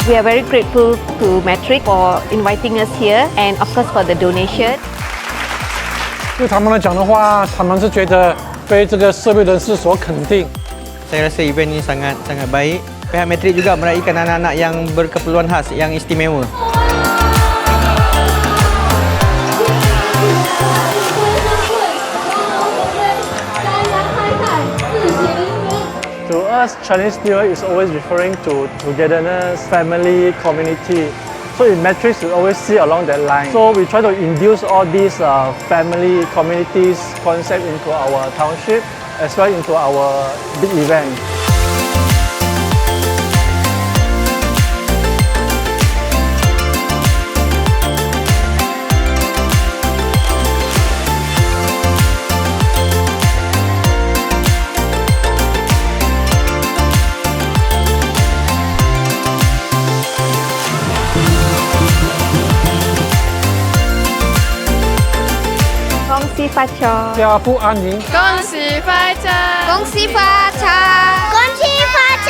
We are very grateful to Matrix for inviting us here and of course for the donation. 对他们来讲的话，他们是觉得被这个社会人士所肯定。Saya rasa event ini sangat baik. Pihak Matrix juga meraihkan anak-anak yang berkeperluan khas, yang istimewa. To us, Chinese New Year is always referring to togetherness, family, community. So in Matrix, we always see along that line. So we try to induce all these family, communities concept into our township as well into our big event. Kongsi Facho. 家富安宁。恭喜发财！恭喜发财！恭喜发财！